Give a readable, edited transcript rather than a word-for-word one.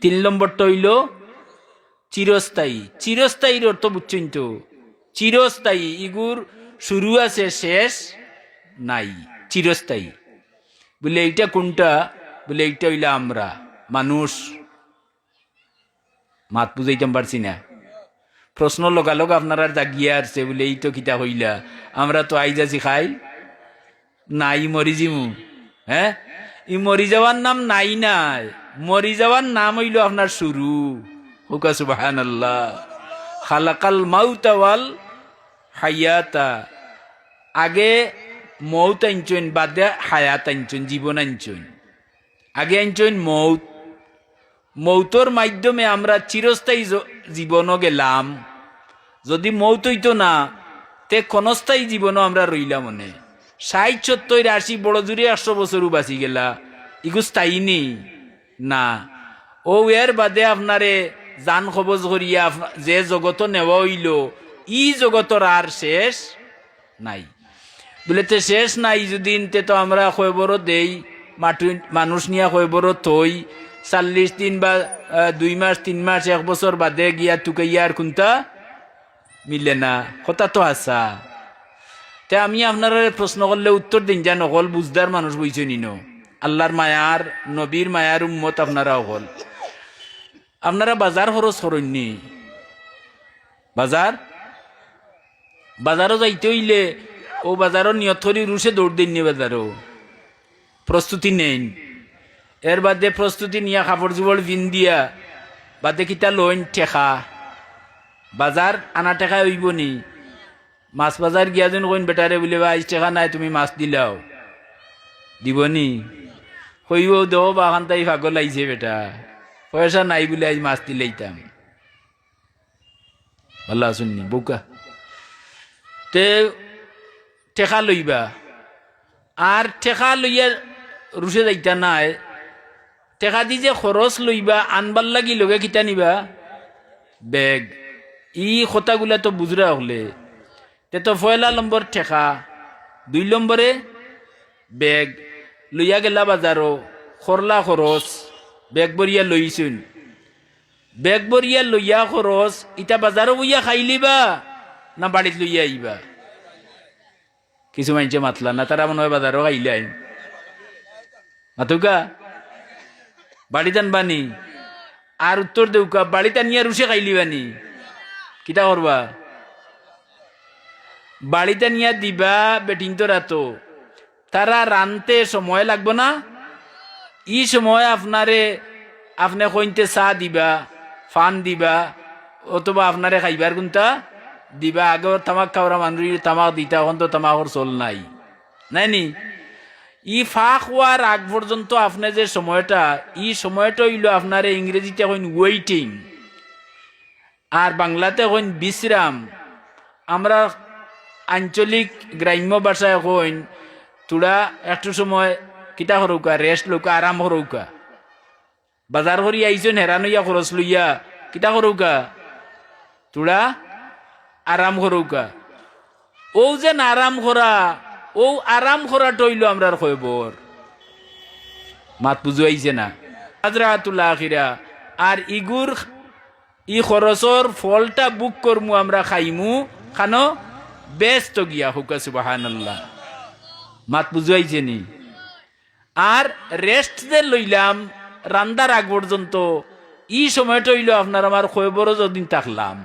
তিন নম্বরটা হইল চিরস্থায়ী। চিরস্থায়ীর অর্থ বুঝছেন তো? চিরস্থায়ী, ইগুর শুরু আছে শেষ নাই, চিরস্থায়ী। বলে এইটা কোনটা? বলে এইটা হইলে আমরা মানুষ। মাত বুঝাইতাম পারছি না। প্রশ্ন লগালগ আপনারা জাগিয়ে আসছে, বলে এই তো কিতা হইলা, আমরা তো আইজ আছি খাই নাই মরি জিমু। হ্যাঁ, ই মরি যাওয়ার নাম নাই, নাই মরি যাওয়ার নাম হইল আপনার শুরু। হুকা সুবহানাল্লাহ। খালাকাল মাউতা ওয়াল হায়াতা, আগে মৌত আনছেন, বাদে হায়াত আনছেন, জীবন আনছেন। আগে আনছেন মৌত, মৌতর মাধ্যমে আমরা চিরস্থায়ী জীবনও গেলাম। যদি মৌত হইতো না, তে ক্ষণস্থায়ী জীবনও আমরা রইলাম। মনে 60, 70, 80, বড় জুড়ে 100 বছরও বাঁচি গেলা, ইগু স্থায়ী নেই না। ও এর বাদে আপনারে জান খবজ করিয়া যে জগত নেওয়া হইল, ই জগতর আর শেষ নাই। বলে তে শেষ নাই যদি, তে তো আমরা খবর দেই মানুষ নিয়ে খবর থই 40 দিন বা 2 মাস 3 মাস 1 বছর বাদে গিয়া টুকাইয়ার কোনটা মিলে না, কথা তো আসা। তে আমি আপনারা প্রশ্ন করলে উত্তর দিন, যা নকল বুঝদার মানুষ বইছে নিনো, আল্লাহর মায়ার নবীর মায়ার উম্মত আপনারা হল। আপনারা বাজার খরচ করেননি? বাজারও যাইতে হইলে ও বাজারও নিয়তরি রুশে দৌড় দিননি, বাজারও প্রস্তুতি নেন। এর বাদে প্রস্তুতি নিয়া কাপড় চোপড় পিন দিয়া বাদে কিতা লইন ঠেকা, বাজার আনা ঠেকা হইব নি? মাছ বাজার গিয়া যেন কইন বেটারে বলে বা আজ ঠেকা নাই, তুমি মাছ দিলাও, দিবনি? কইব দেও বা খান তাই ভাগল আইছে বেটা, পয়সা নাই বলে আজ মাছ দিলেইতাম। আল্লাহ শুননি বউকা তে ঠেকা লইবা, আর ঠেকা লইয়া রুশে যাইতা নাই। ঠেকা দি যে খরচ লইবা, আনবার লাগি লগে কিতা নিবা? ব্যাগ। ই কথাগুলা তো বুঝরা হলে তে তো 1 নম্বর ঠেকা, 2 নম্বরে ব্যাগ লইয়া গেলা বাজারও, খরলা খরচ, ব্যাগ বরিয়া লইছুন। ব্যাগ বরিয়া লইয়া খরচ, ইটা বাজারও বইয়া খাইলিবা না বাড়িত লইয়া আইবা? কিছু মাইনছে মাতলা না, তারা মনে হয় বাজারও খাইলাই মাতুকা বাড়িতে আনবানি। আর উত্তর দেউকা বাড়িতে আনিয়া রুশে খাইলিবানি, কিতা করবা? বাড়িতে নিয়া দিবা বেটিন তো রাতো, তারা রানতে সময় লাগবো না? ই সময় আপনি কইতে চা দিবা, ফান দিবা, অথবা আপনারে খাইবার কোনটা দিবা। আগর তামাক খাওয়া মানুষ তামাক দিতা, এখন তো তামাকর চল নাই, নাইনি? ই ফাঁক হওয়ার আগ পর্যন্ত আপনি যে সময়টা, ই সময়টা হইল আপনারে ইংরেজিতে কইন ওয়েটিং, আর বাংলাতে কইন বিশ্রাম। আমরা আঞ্চলিক গ্রাম্য ভাষায় কইন তোরা একটু সময় কিতা করৌকা, রেস্ট লৌকা, আরাম করৌকা। বাজার করি আইসন হেরান হইয়া খরচ লইয়া কিতা করৌকা, তোরা আরাম করৌকা। ও যে আরাম করা, ও আরাম করাটা হইল আমরার খবর। মাত বুঝাইছে না? হাজরাতুল আখিরা। আর ইগুর ই খরচর ফলটা বুক করমু, আমরা খাইমু, খানো ব্যস্ত গিয়া। হুকা সুবহানাল্লাহ। মাত বুঝাইছে নি? আর রেস্ট যে লইলাম রান্দার আগ পর্যন্ত, ই সময়টা হইল আপনার আমার খবরও যদিন থাকলাম।